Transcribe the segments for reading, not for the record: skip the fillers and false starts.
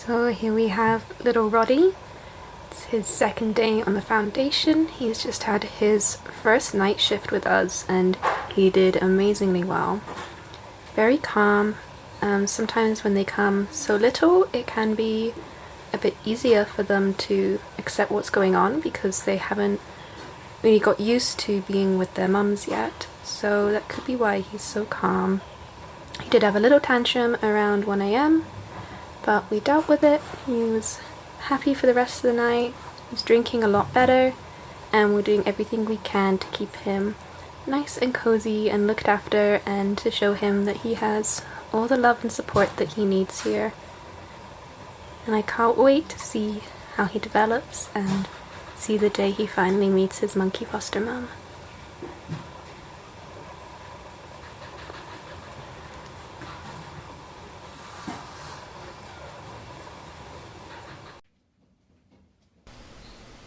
So here we have little Roddy. It's his second day on the foundation. He's just had his first night shift with us and he did amazingly well. Very calm. Sometimes when they come so little, it can be a bit easier for them to accept what's going on because they haven't really got used to being with their mums yet. So that could be why he's so calm. He did have a little tantrum around 1 AM, but we dealt with it. He was happy for the rest of the night. He was drinking a lot better, and we're doing everything we can to keep him nice and cozy and looked after, and to show him that he has all the love and support that he needs here. And I can't wait to see how he develops and see the day he finally meets his monkey foster mum.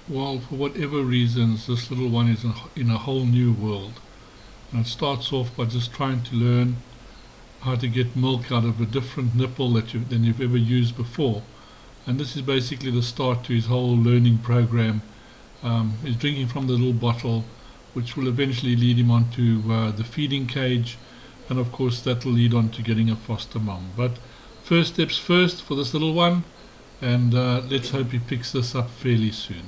Well, for whatever reasons, this little one is in a whole new world. And it starts off by just trying to learn how to get milk out of a different nipple than you've ever used before. And this is basically the start to his whole learning program. He's drinking from the little bottle, which will eventually lead him on to the feeding cage. And of course that will lead on to getting a foster mum. But first steps first for this little one, and let's hope he picks this up fairly soon.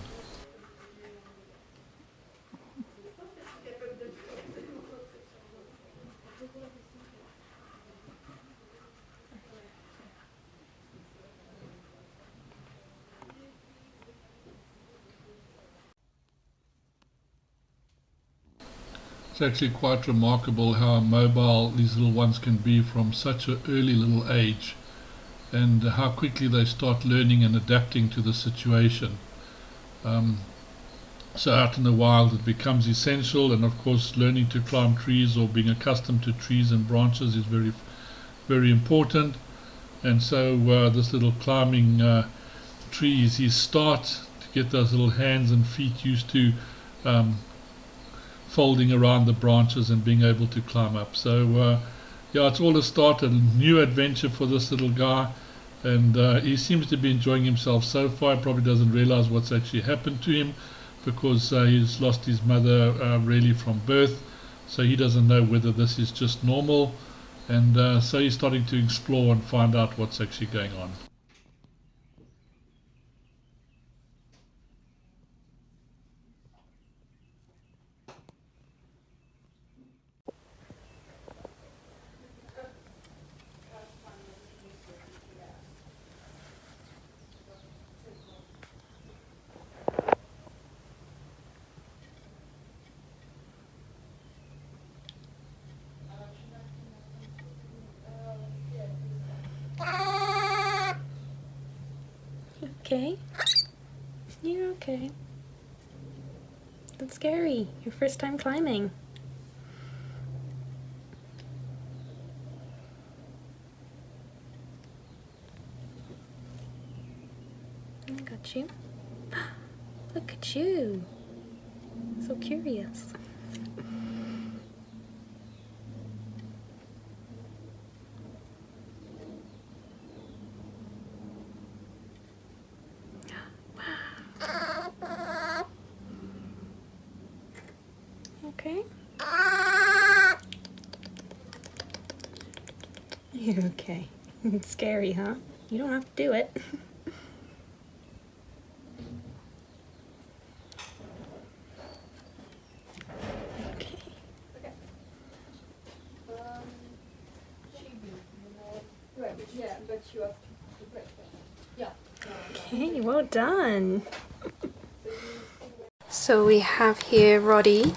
It's actually quite remarkable how mobile these little ones can be from such an early little age, and how quickly they start learning and adapting to the situation. So out in the wild it becomes essential, and of course learning to climb trees or being accustomed to trees and branches is very, very important. And so this little climbing tree is his start to get those little hands and feet used to folding around the branches and being able to climb up. So yeah, it's all a start, a new adventure for this little guy, and he seems to be enjoying himself so far. He probably doesn't realize what's actually happened to him because he's lost his mother really from birth, so he doesn't know whether this is just normal, and so he's starting to explore and find out what's actually going on. Okay? You're okay. That's scary. Your first time climbing. I got you. Look at you. So curious. Okay. You're okay. It's scary, huh? You don't have to do it. Okay. Chibi, right, yeah, but you have to break that. Yeah. Okay, well done. So we have here Roddy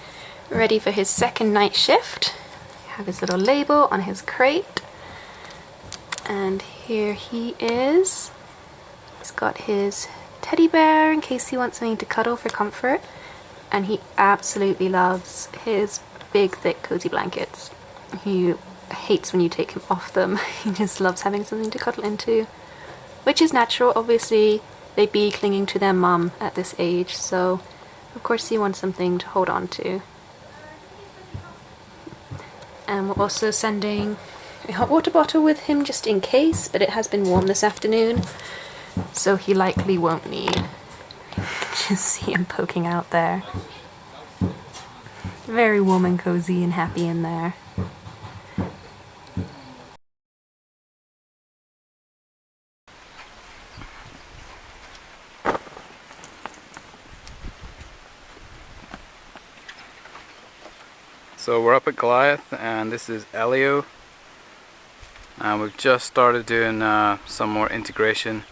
ready for his second night shift. Have his little label on his crate, and here he is. He's got his teddy bear in case he wants something to cuddle for comfort, and he absolutely loves his big thick cozy blankets. He hates when you take him off them. He just loves having something to cuddle into, which is natural. Obviously they'd be clinging to their mum at this age, so of course he wants something to hold on to. And we're also sending a hot water bottle with him just in case, but it has been warm this afternoon. so he likely won't need. Just see him poking out there. Very warm and cozy and happy in there. So we're up at Goliath, and this is Elio, and we've just started doing some more integration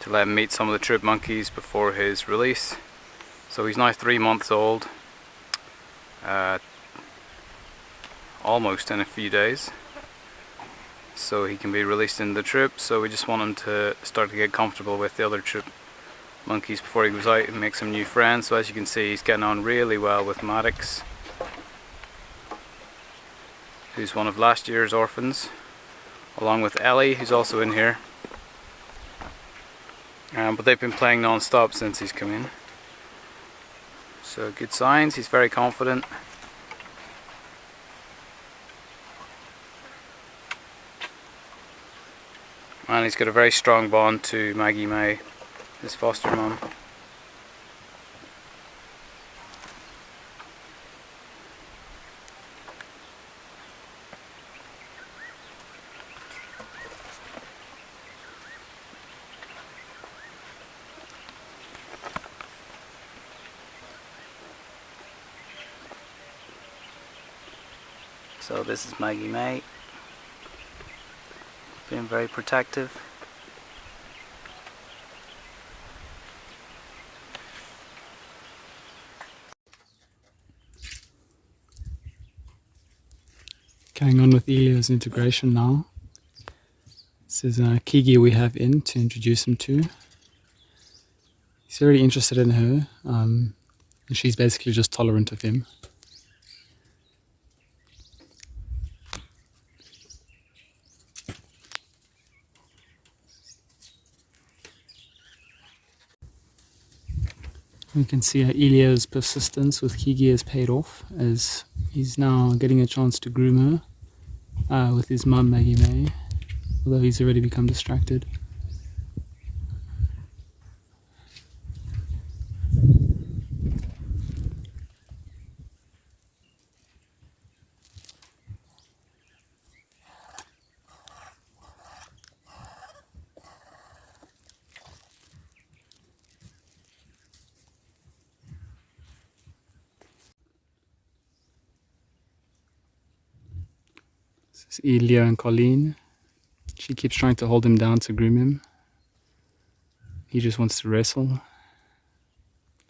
to let him meet some of the troop monkeys before his release. So he's now 3 months old, almost in a few days, so he can be released in the troop. So we just want him to start to get comfortable with the other troop monkeys before he goes out and make some new friends. So as you can see, he's getting on really well with Maddox, who's one of last year's orphans, along with Ellie, who's also in here. But they've been playing non-stop since he's come in. So good signs, he's very confident. And he's got a very strong bond to Maggie May, his foster mum. So this is Maggie May, being very protective. Going on with Elio's integration now. This is Kiki we have in to introduce him to. He's very interested in her, and she's basically just tolerant of him. We can see how Elio's persistence with Kiki has paid off, as he's now getting a chance to groom her with his mum Maggie May, although he's already become distracted. This is Elio and Colleen. She keeps trying to hold him down to groom him. He just wants to wrestle.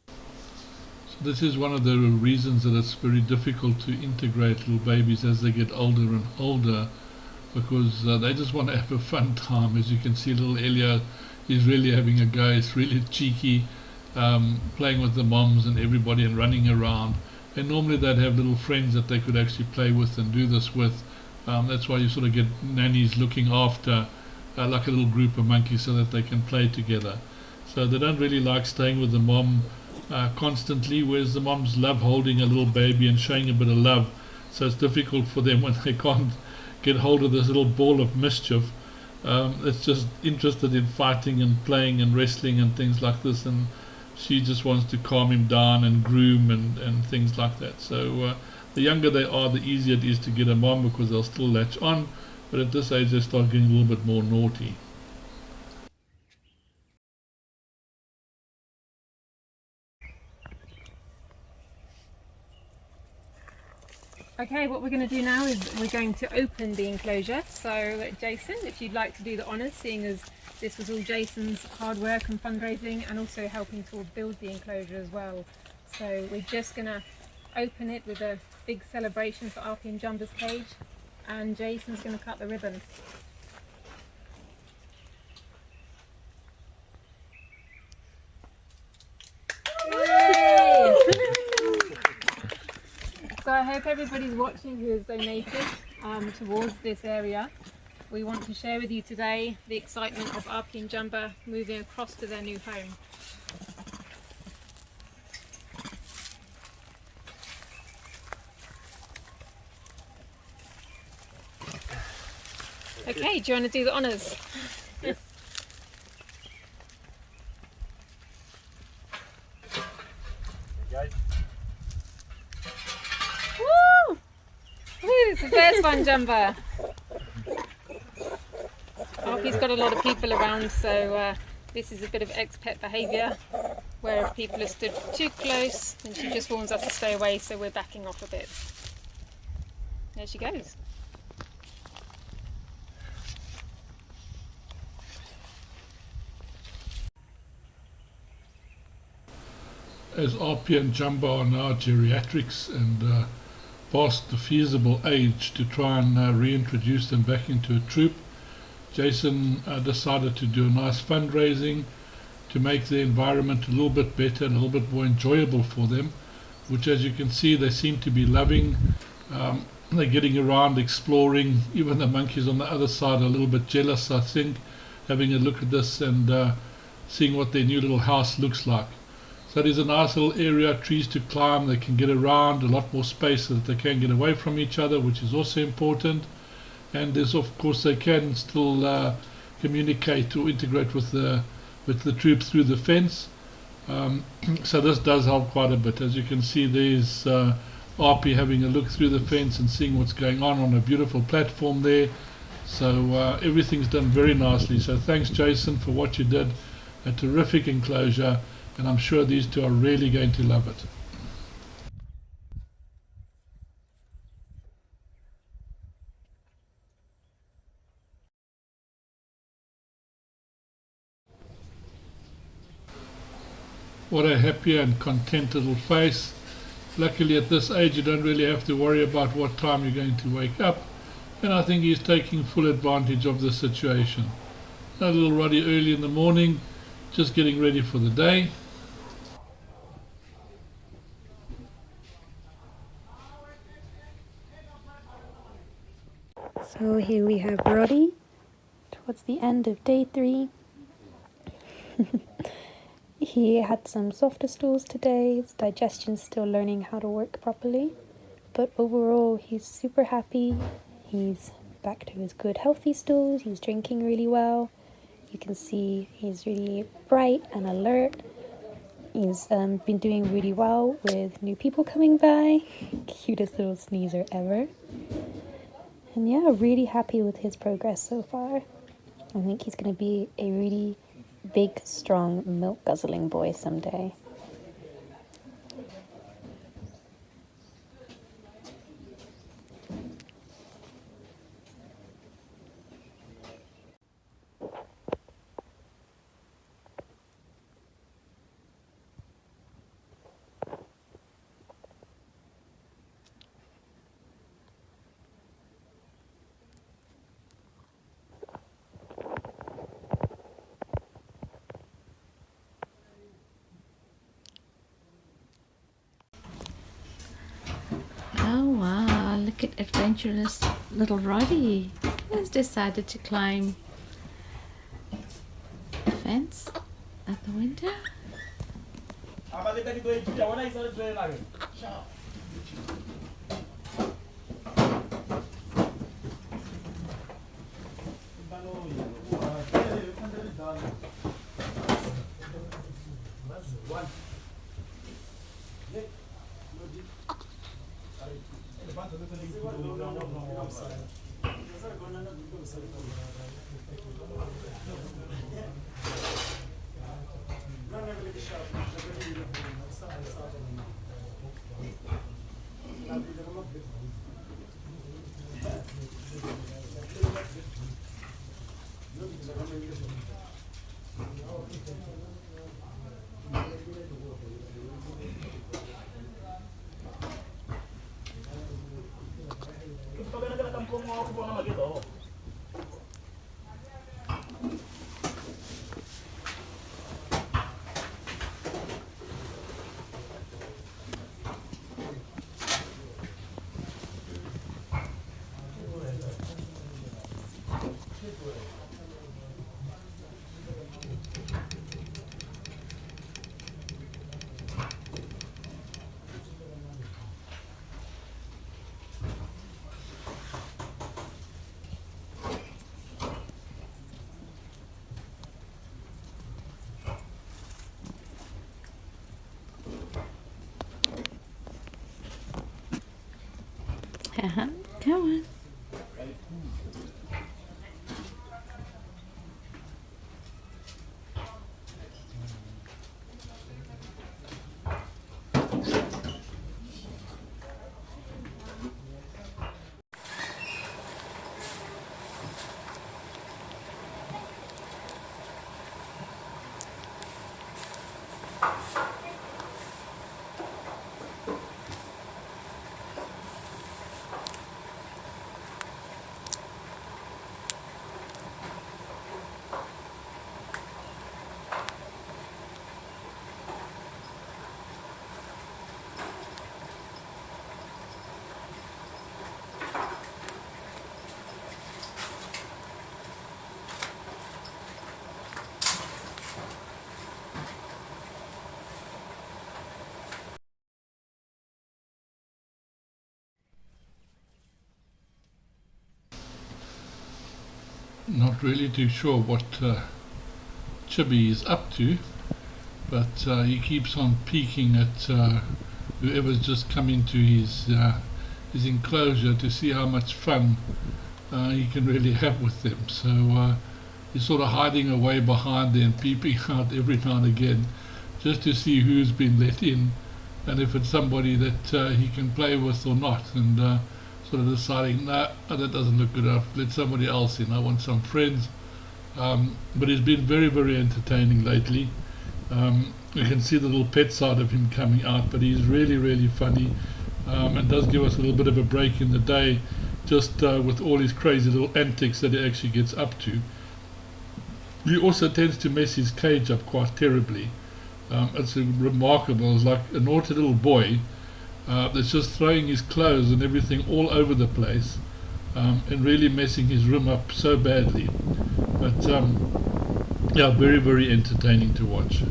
So this is one of the reasons that it's very difficult to integrate little babies as they get older and older, because they just want to have a fun time. As you can see, little Elio is really having a go. It's really cheeky, playing with the moms and everybody and running around. And normally they'd have little friends that they could actually play with and do this with. That's why you sort of get nannies looking after like a little group of monkeys so that they can play together. So they don't really like staying with the mom constantly, whereas the moms love holding a little baby and showing a bit of love. So it's difficult for them when they can't get hold of this little ball of mischief. It's just interested in fighting and playing and wrestling and things like this, and she just wants to calm him down and groom and things like that. So the younger they are, the easier it is to get a mom, because they'll still latch on, but at this age they start getting a little bit more naughty. Okay, what we're going to do now is we're going to open the enclosure. So Jason, if you'd like to do the honours, seeing as this was all Jason's hard work and fundraising, and also helping to build the enclosure as well. So we're just going to open it with a big celebration for Arpy and Jamba's cage, and Jason's going to cut the ribbon. So I hope everybody's watching who has donated towards this area. We want to share with you today the excitement of Arpy and Jamba moving across to their new home. Okay, do you want to do the honours? Yes. one, Jamba. Arpy's got a lot of people around, so this is a bit of ex-pet behaviour, where if people are stood too close, then she just warns us to stay away, so we're backing off a bit. There she goes. As RP and Jamba are now geriatrics and past the feasible age to try and reintroduce them back into a troop, Jason decided to do a nice fundraising to make the environment a little bit better and a little bit more enjoyable for them, which, as you can see, they seem to be loving. They're getting around, exploring. Even the monkeys on the other side are a little bit jealous, I think, having a look at this and seeing what their new little house looks like. So there's a nice little area, trees to climb, they can get around, a lot more space so that they can get away from each other, which is also important. And there's, of course, they can still communicate or integrate with the troops through the fence. So this does help quite a bit. As you can see, there's RP having a look through the fence and seeing what's going on a beautiful platform there. So everything's done very nicely. So thanks, Jason, for what you did. A terrific enclosure, and I'm sure these two are really going to love it. What a happy and content little face. Luckily at this age you don't really have to worry about what time you're going to wake up, and I think he's taking full advantage of the situation. A little Roddy early in the morning, just getting ready for the day. So here we have Roddy towards the end of day 3. He had some softer stools today. His digestion's still learning how to work properly, but overall he's super happy. He's back to his good healthy stools. He's drinking really well. You can see he's really bright and alert. He's been doing really well with new people coming by. Cutest little sneezer ever. And yeah, really happy with his progress so far. I think he's going to be a really big, strong, milk guzzling boy someday. Oh wow, look at adventurous little Roddy. He has decided to climb the fence at the window. Come on. Not really too sure what Chibi is up to, but he keeps on peeking at whoever's just come into his enclosure to see how much fun he can really have with them. So he's sort of hiding away behind there and peeping out every now and again just to see who's been let in and if it's somebody that he can play with or not, and sort of deciding, no, that doesn't look good enough, let somebody else in, I want some friends. But he's been very, very entertaining lately. You can see the little pet side of him coming out, but he's really, really funny, and does give us a little bit of a break in the day, just with all his crazy little antics that he actually gets up to. He also tends to mess his cage up quite terribly. It's remarkable. It's like a naughty little boy that's just throwing his clothes and everything all over the place, and really messing his room up so badly. But yeah, very, very entertaining to watch.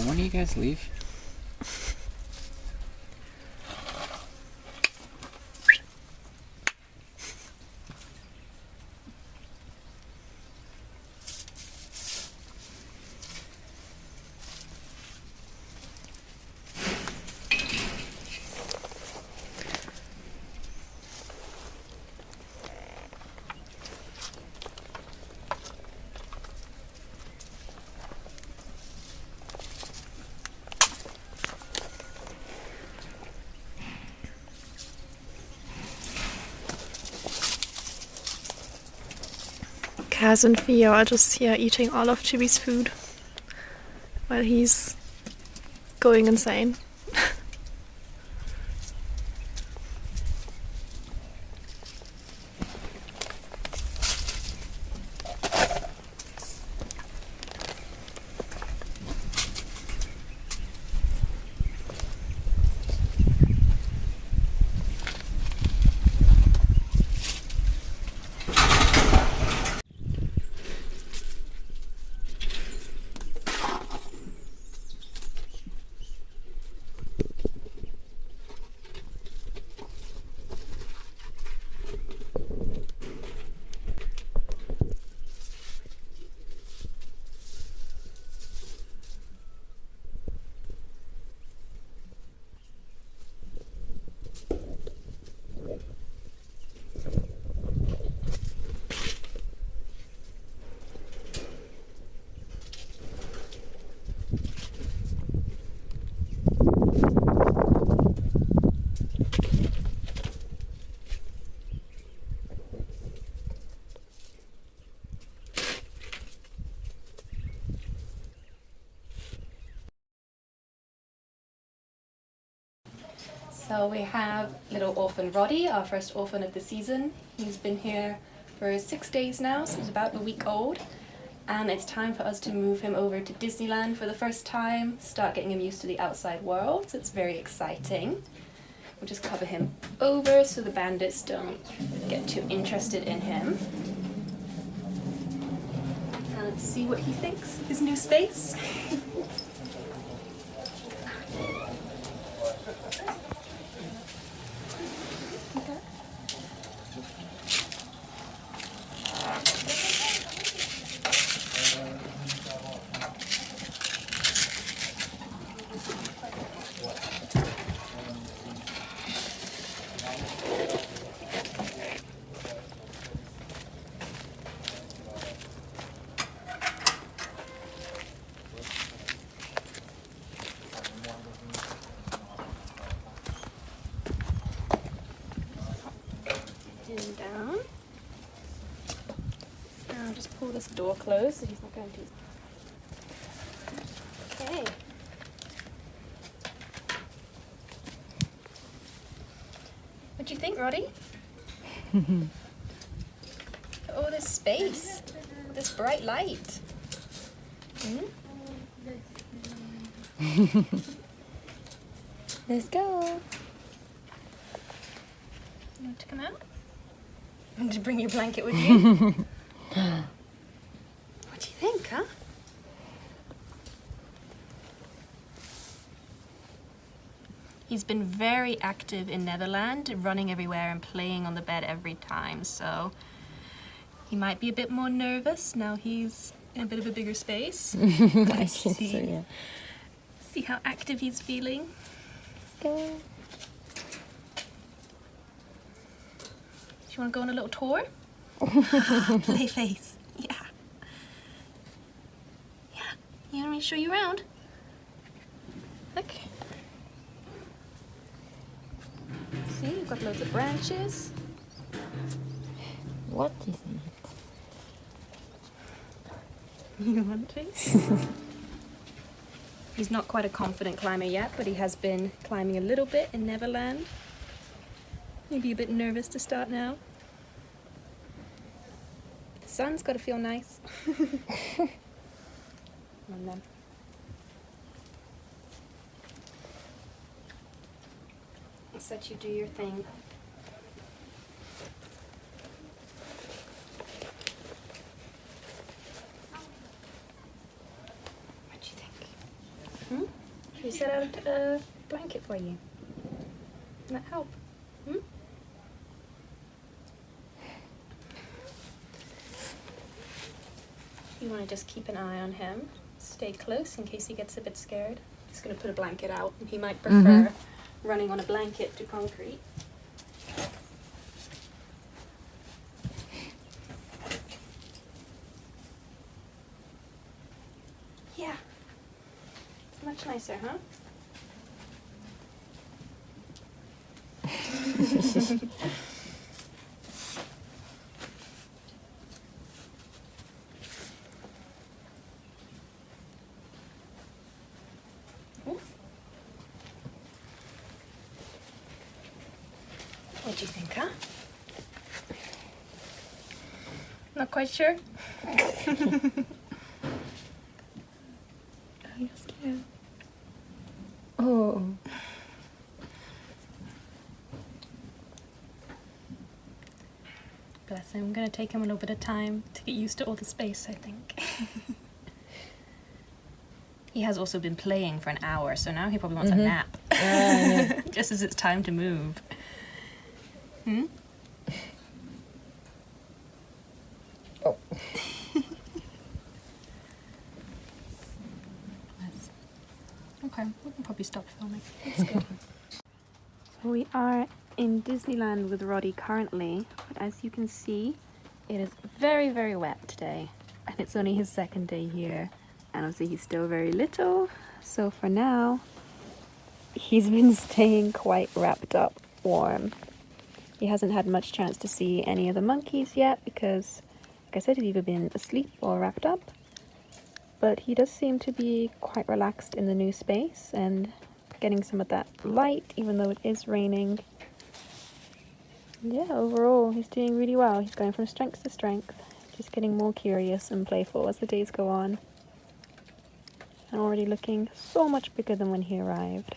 When do you guys leave? Kaz and Theo are just here eating all of Chibi's food while he's going insane. So we have little orphan Roddy, our first orphan of the season. He's been here for 6 days now, so he's about a week old. And it's time for us to move him over to Disneyland for the first time, start getting him used to the outside world, so it's very exciting. We'll just cover him over so the bandits don't get too interested in him. And let's see what he thinks, his new space. Down. And I'll just pull this door closed so he's not going to. Okay. What do you think, Roddy? Oh, this space, this bright light. Let's go. You want to come out? Want to bring your blanket with you? What do you think, huh? He's been very active in Netherland, running everywhere and playing on the bed every time, so he might be a bit more nervous now he's in a bit of a bigger space. Let's see. So, yeah. See how active he's feeling. Let's go. Do you want to go on a little tour? Play face. Yeah. Yeah. You want me to show you around? Look. See, you've got loads of branches. What is it? You want to? He's not quite a confident climber yet, but he has been climbing a little bit in Neverland. Maybe a bit nervous to start now. The sun's got to feel nice. Come on then. Let's let you do your thing. What do you think? Should we set out a blanket for you? Can that help? You want to just keep an eye on him. Stay close in case he gets a bit scared. Just going to put a blanket out. He might prefer running on a blanket to concrete. Yeah. It's much nicer, huh? What do you think, huh? Not quite sure? You're scared. Oh. Bless him. I'm going to take him a little bit of time to get used to all the space, I think. He has also been playing for an hour, so now he probably wants a nap. Yeah. Just as it's time to move. Oh. Okay, we can probably stop filming. That's good. So we are in Disneyland with Roddy currently, but as you can see, it is very, very wet today. And it's only his second day here. And obviously he's still very little, so for now, he's been staying quite wrapped up warm. He hasn't had much chance to see any of the monkeys yet because, like I said, he's either been asleep or wrapped up. But he does seem to be quite relaxed in the new space and getting some of that light, even though it is raining. Yeah, overall, he's doing really well. He's going from strength to strength, just getting more curious and playful as the days go on, and already looking so much bigger than when he arrived.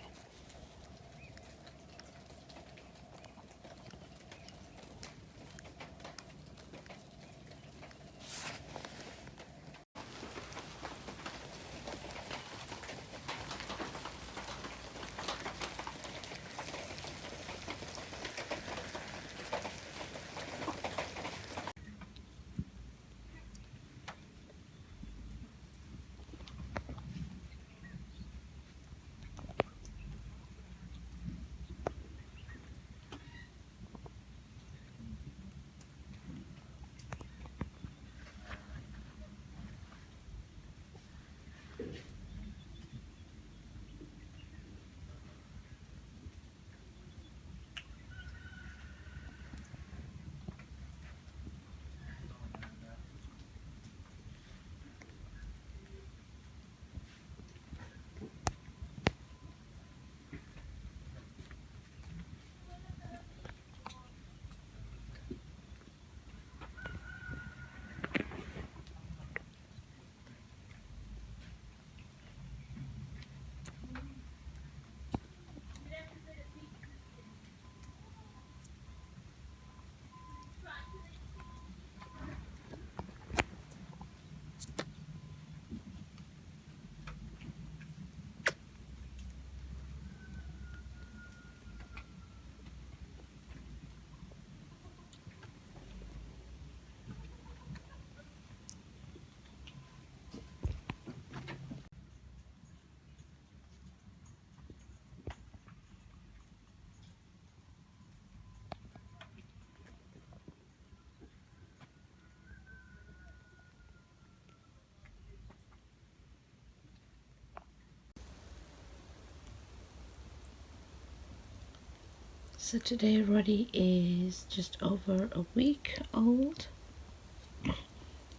So today Roddy is just over a week old.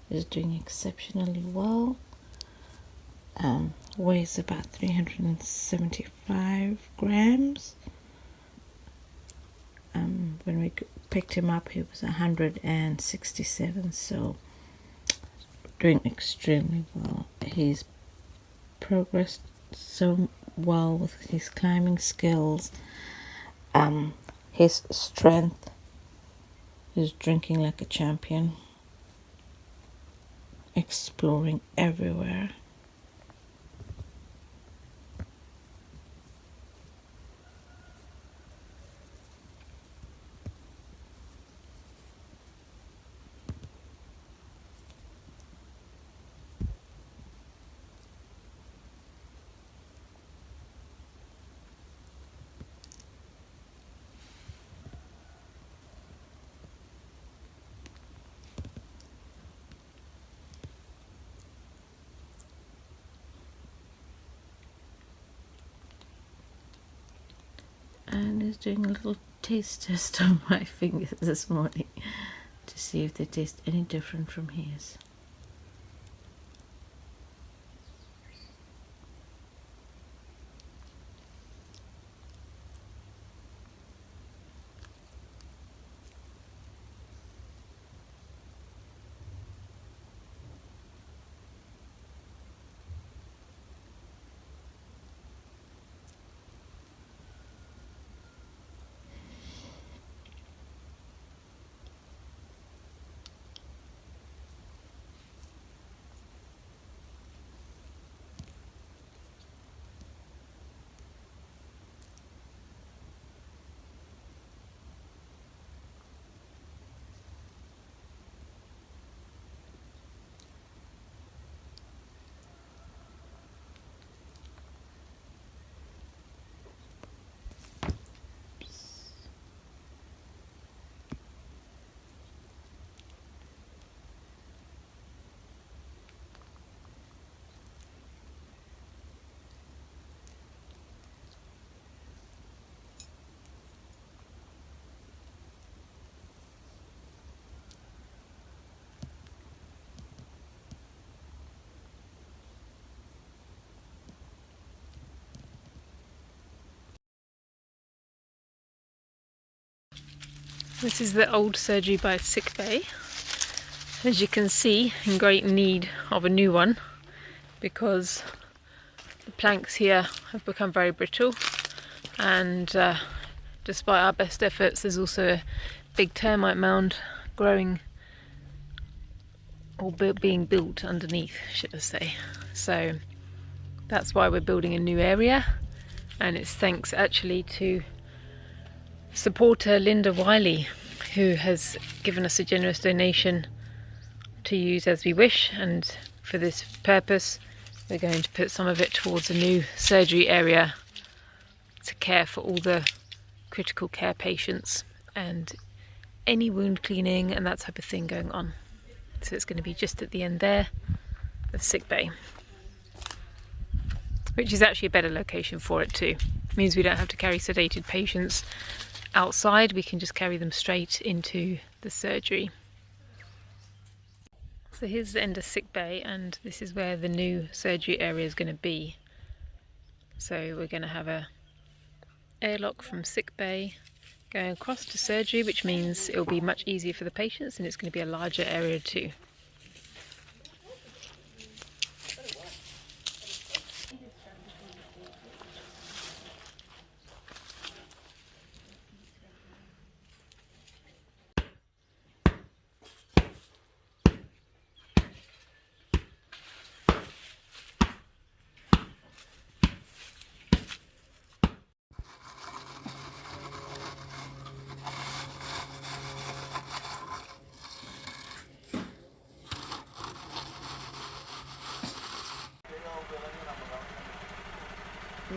He's doing exceptionally well. Weighs about 375 grams. When we picked him up he was 167, so doing extremely well. He's progressed so well with his climbing skills. His strength, he's drinking like a champion, exploring everywhere. And is doing a little taste test on my fingers this morning to see if they taste any different from his. This is the old surgery by sick bay. As you can see, in great need of a new one because the planks here have become very brittle, and despite our best efforts there's also a big termite mound growing or being built underneath, should I say. So that's why we're building a new area, and it's thanks actually to supporter Linda Wiley, who has given us a generous donation to use as we wish, and for this purpose we're going to put some of it towards a new surgery area to care for all the critical care patients and any wound cleaning and that type of thing going on. So it's going to be just at the end there of sick bay, which is actually a better location for it too. It means we don't have to carry sedated patients outside, we can just carry them straight into the surgery. So here's the end of sick bay, and this is where the new surgery area is going to be. So we're going to have a airlock from sick bay going across to surgery, which means it'll be much easier for the patients, and it's going to be a larger area too.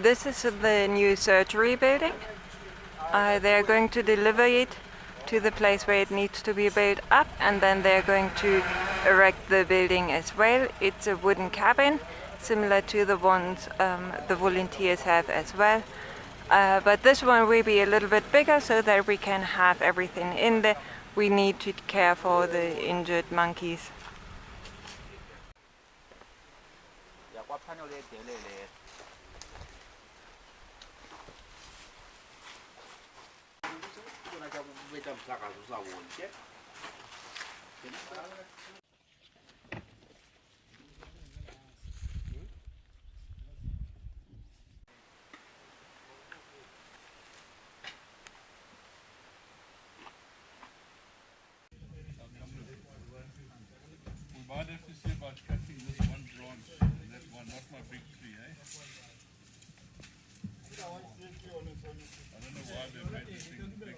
This is the new surgery building. They're going to deliver it to the place where it needs to be built up, and then they're going to erect the building as well. It's a wooden cabin, similar to the ones the volunteers have as well. But this one will be a little bit bigger so that we can have everything in there we need to care for the injured monkeys. We might have to see about cutting this one branch and that one, not my big tree, eh? I don't know why they made this thing bigger.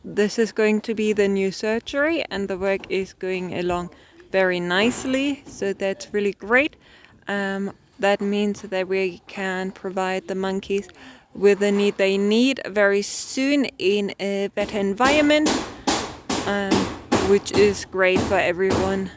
This is going to be the new surgery, and the work is going along very nicely, so that's really great. That means that we can provide the monkeys with the need they need very soon in a better environment, which is great for everyone.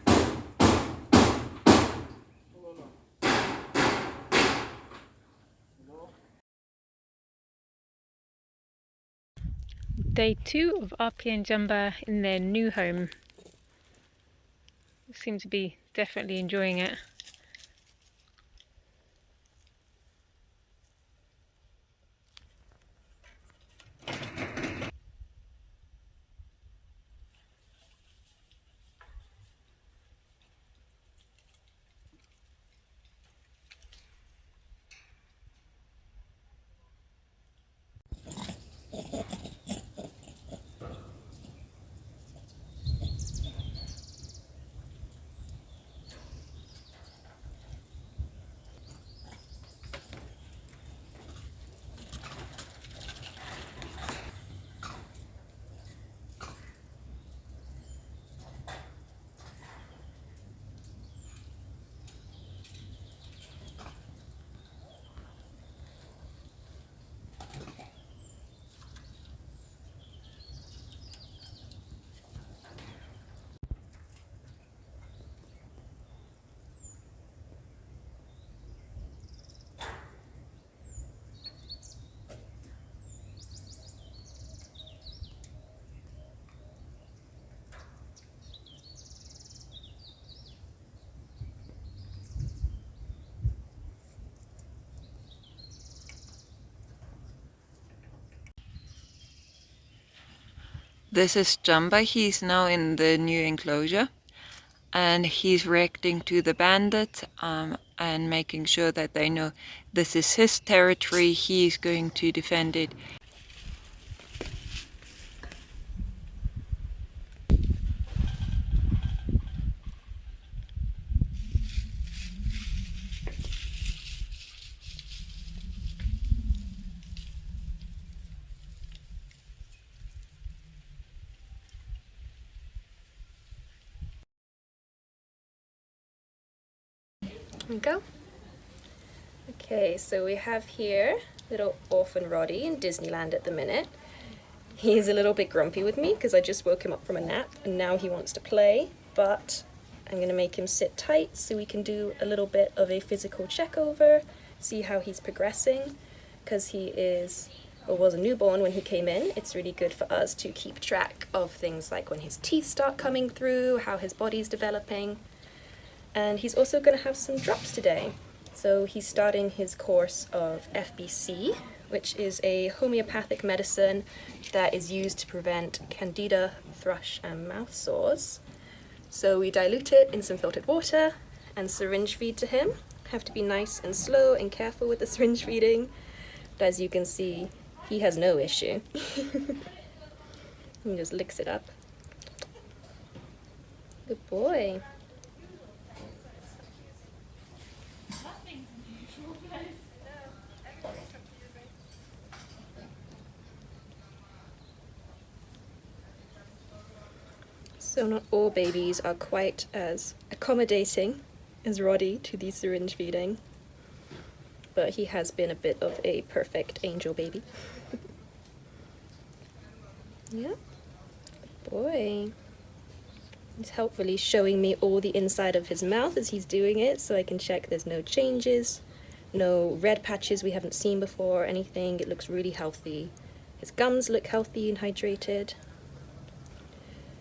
Day 2 of RP and Jamba in their new home. They seem to be definitely enjoying it. This is Jamba. He's now in the new enclosure, and he's reacting to the bandit and making sure that they know this is his territory. He's going to defend it. There we go. Okay, so we have here little orphan Roddy in Disneyland at the minute. He's a little bit grumpy with me because I just woke him up from a nap and now he wants to play, but I'm going to make him sit tight so we can do a little bit of a physical check over, see how he's progressing, because he is, or was a newborn when he came in. It's really good for us to keep track of things like when his teeth start coming through, how his body's developing. And he's also going to have some drops today. So he's starting his course of FBC, which is a homeopathic medicine that is used to prevent candida, thrush, and mouth sores. So we dilute it in some filtered water and syringe feed to him. Have to be nice and slow and careful with the syringe feeding. But as you can see, he has no issue. He just licks it up. Good boy. So not all babies are quite as accommodating as Roddy to the syringe feeding, but he has been a bit of a perfect angel baby. Yeah, good boy. He's helpfully showing me all the inside of his mouth as he's doing it, so I can check there's no changes, no red patches we haven't seen before or anything. It looks really healthy. His gums look healthy and hydrated.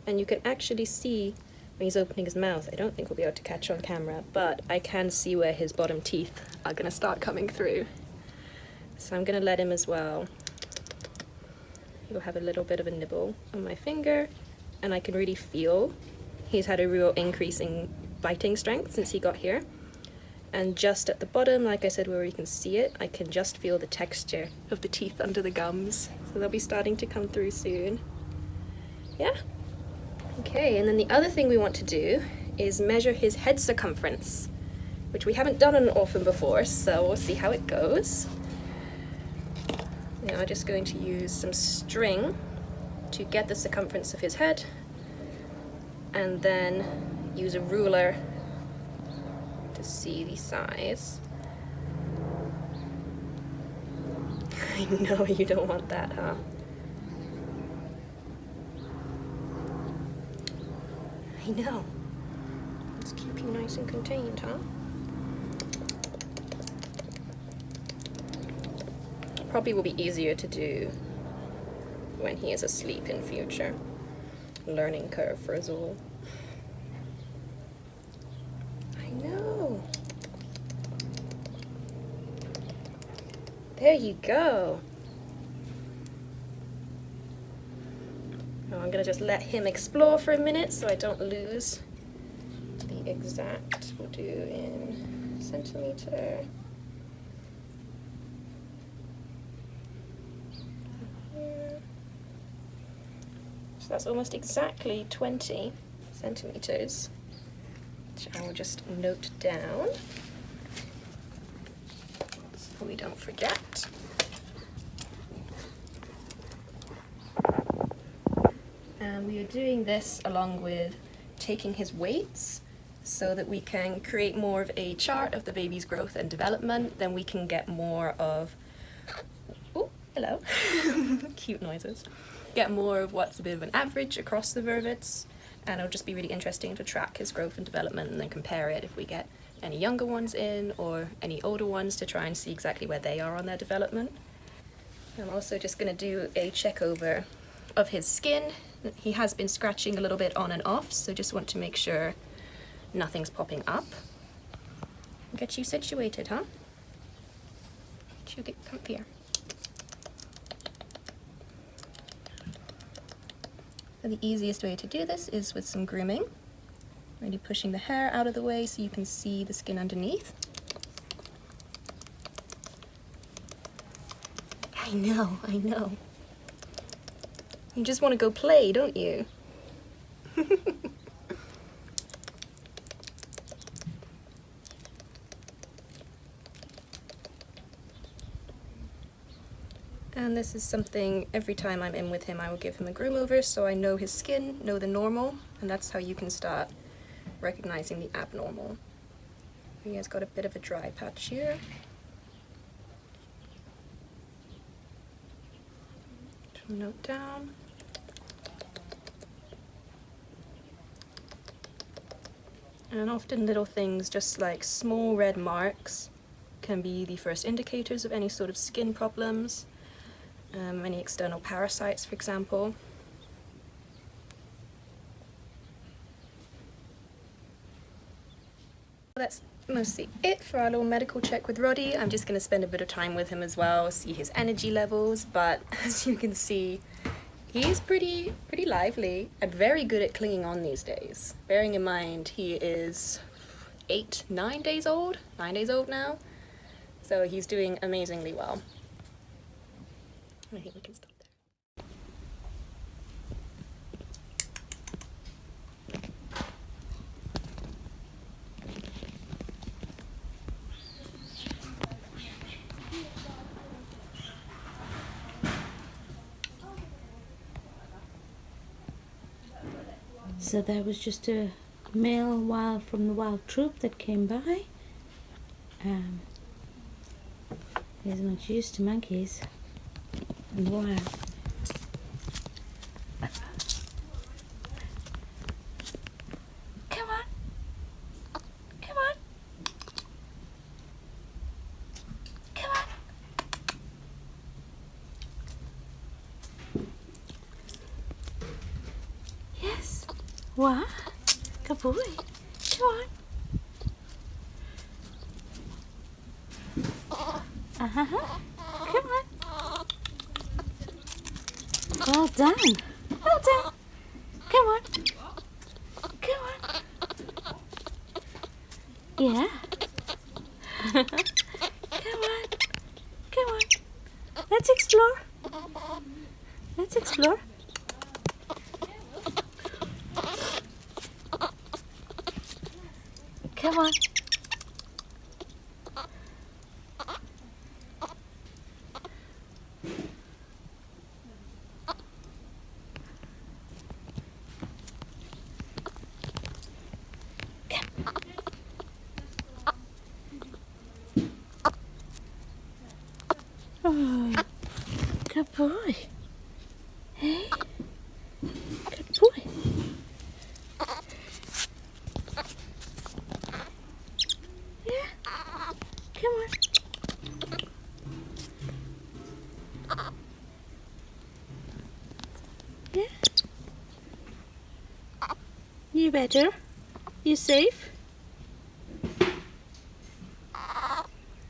And you can actually see when he's opening his mouth, I don't think we'll be able to catch on camera, but I can see where his bottom teeth are going to start coming through. So I'm going to let him as well. He'll have a little bit of a nibble on my finger, and I can really feel he's had a real increase in biting strength since he got here. And just at the bottom, like I said, where you can see it, I can just feel the texture of the teeth under the gums. So they'll be starting to come through soon. Yeah. Okay, and then the other thing we want to do is measure his head circumference, which we haven't done on an orphan before, so we'll see how it goes. Now I'm just going to use some string to get the circumference of his head, and then use a ruler to see the size. I know you don't want that, huh? I know. Let's keep you nice and contained, huh? Probably will be easier to do when he is asleep in future. Learning curve for us all. I know. There you go. Now I'm going to just let him explore for a minute so I don't lose the exact. We'll do in centimeter. So that's almost exactly 20 centimeters, which I will just note down so we don't forget. And we are doing this along with taking his weights so that we can create more of a chart of the baby's growth and development. Then we can get more of, oh, hello, cute noises. Get more of what's a bit of an average across the vervets, and it'll just be really interesting to track his growth and development and then compare it if we get any younger ones in or any older ones to try and see exactly where they are on their development. I'm also just going to do a check over of his skin. He has been scratching a little bit on and off, so just want to make sure nothing's popping up. Get you situated, huh? Get you get comfier. The easiest way to do this is with some grooming. Really pushing the hair out of the way so you can see the skin underneath. I know, I know. You just want to go play, don't you? And this is something, every time I'm in with him, I will give him a groom over so I know his skin, know the normal, and that's how you can start recognizing the abnormal. He has got a bit of a dry patch here. Note down. And often little things, just like small red marks, can be the first indicators of any sort of skin problems. Any external parasites, for example. That's mostly it for our little medical check with Roddy. I'm just going to spend a bit of time with him as well, see his energy levels, but as you can see, he's pretty lively and very good at clinging on these days. Bearing in mind he is 9 days old now, so he's doing amazingly well. I think we can stop there. So that was just a male from the wild troop that came by. He's not used to monkeys. Wow. Come on. Come on. Come on. Yes. What? Good boy. Come on. Uh-huh. Come on. Well done. Well done. Come on. Come on. Yeah. Come on. Come on. Let's explore. Let's explore. Come on. Oh, good boy. Hey, good boy. Yeah, come on. Yeah. You better? You safe?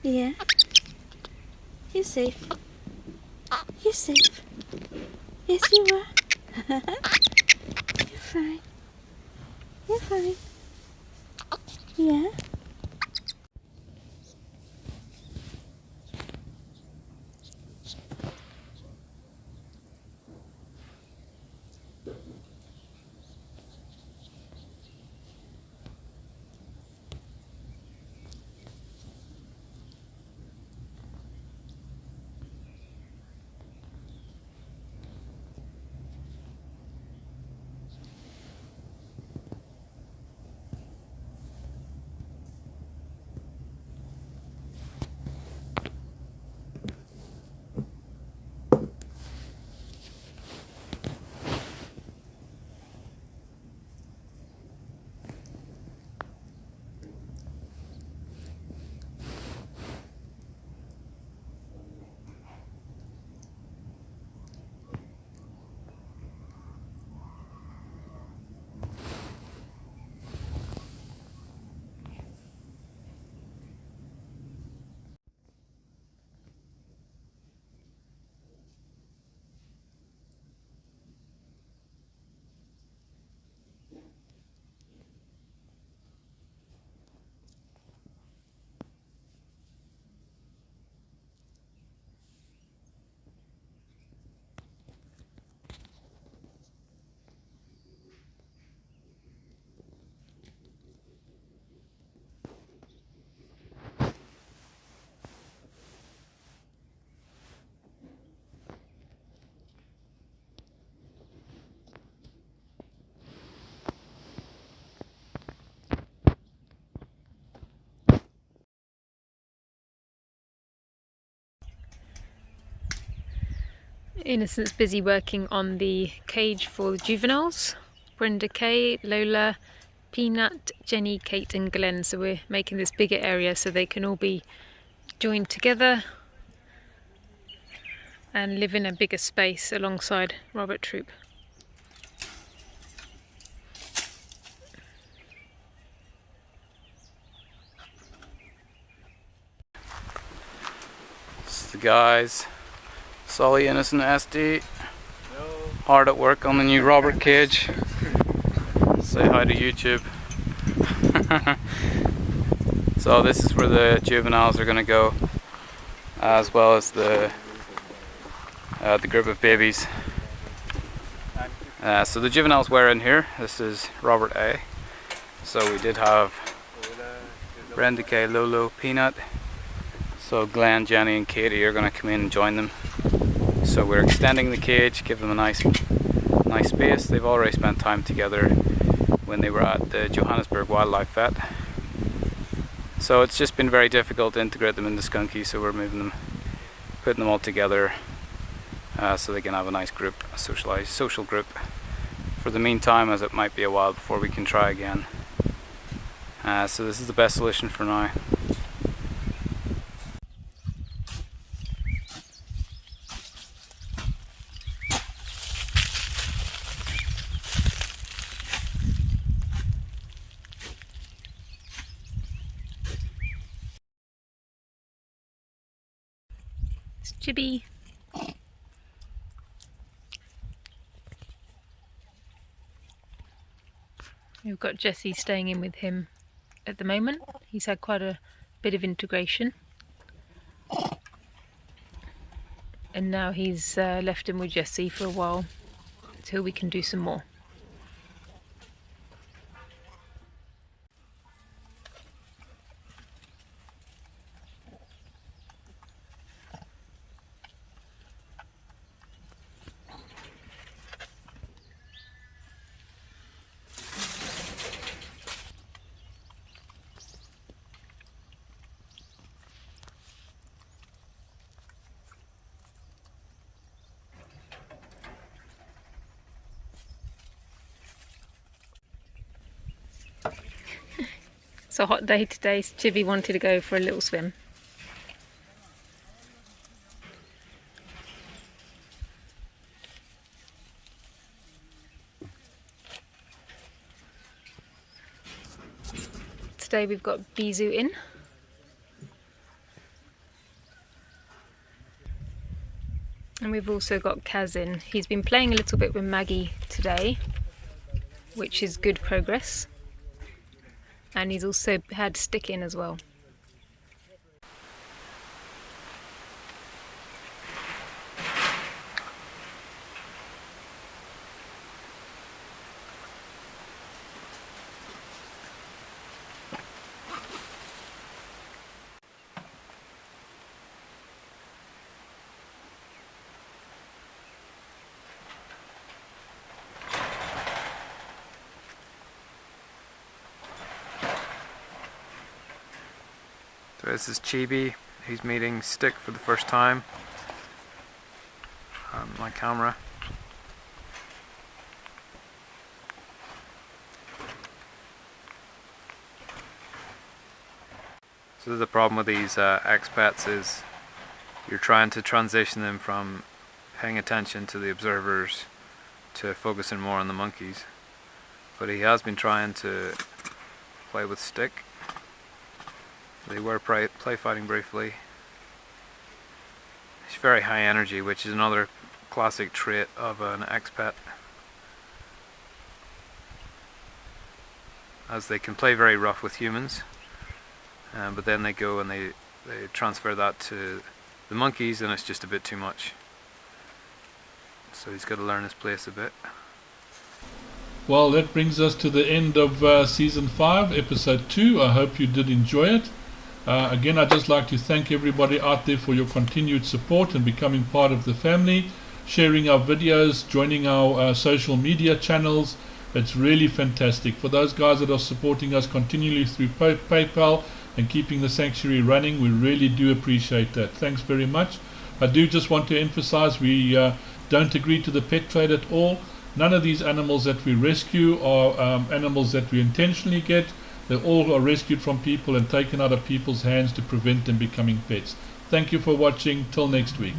Yeah. You're safe. You're safe. Yes, you are. You're fine. You're fine. Yeah. Innocent's busy working on the cage for the juveniles. Brenda Kay, Lola, Peanut, Jenny, Kate and Glenn. So we're making this bigger area so they can all be joined together and live in a bigger space alongside Robert Troop. It's the guys, Solly, Innocent, SD, hard at work on the new Robert cage. Say hi to YouTube. So this is where the juveniles are going to go, as well as the group of babies. So the juveniles were in here. This is Robert A. So we did have Brenda K, Lolo, Peanut. So Glenn, Jenny and Katie are going to come in and join them. So we're extending the cage, give them a nice space. They've already spent time together when they were at the Johannesburg Wildlife Vet. So it's just been very difficult to integrate them into Skunky, so we're moving them, putting them all together so they can have a nice group, a social group for the meantime, as it might be a while before we can try again. So this is the best solution for now. It's Chibi. We've got Jesse staying in with him at the moment. He's had quite a bit of integration. And now he's left him with Jesse for a while until we can do some more. It's a hot day today, so Chibi wanted to go for a little swim. Today we've got Bizu in. And we've also got Kaz in. He's been playing a little bit with Maggie today, which is good progress. And he's also had Stick in as well. So this is Chibi. He's meeting Stick for the first time on my camera. So the problem with these expats is you're trying to transition them from paying attention to the observers to focusing more on the monkeys. But he has been trying to play with Stick. They were play fighting briefly. He's very high energy, which is another classic trait of an expat, as they can play very rough with humans, but then they go and they transfer that to the monkeys and it's just a bit too much. So he's got to learn his place a bit. Well, that brings us to the end of Season 5, Episode 2. I hope you did enjoy it. Again, I'd just like to thank everybody out there for your continued support and becoming part of the family, sharing our videos, joining our social media channels. It's really fantastic. For those guys that are supporting us continually through PayPal and keeping the sanctuary running, we really do appreciate that. Thanks very much. I do just want to emphasize we don't agree to the pet trade at all. None of these animals that we rescue are animals that we intentionally get. They all are rescued from people and taken out of people's hands to prevent them becoming pets. Thank you for watching. Till next week.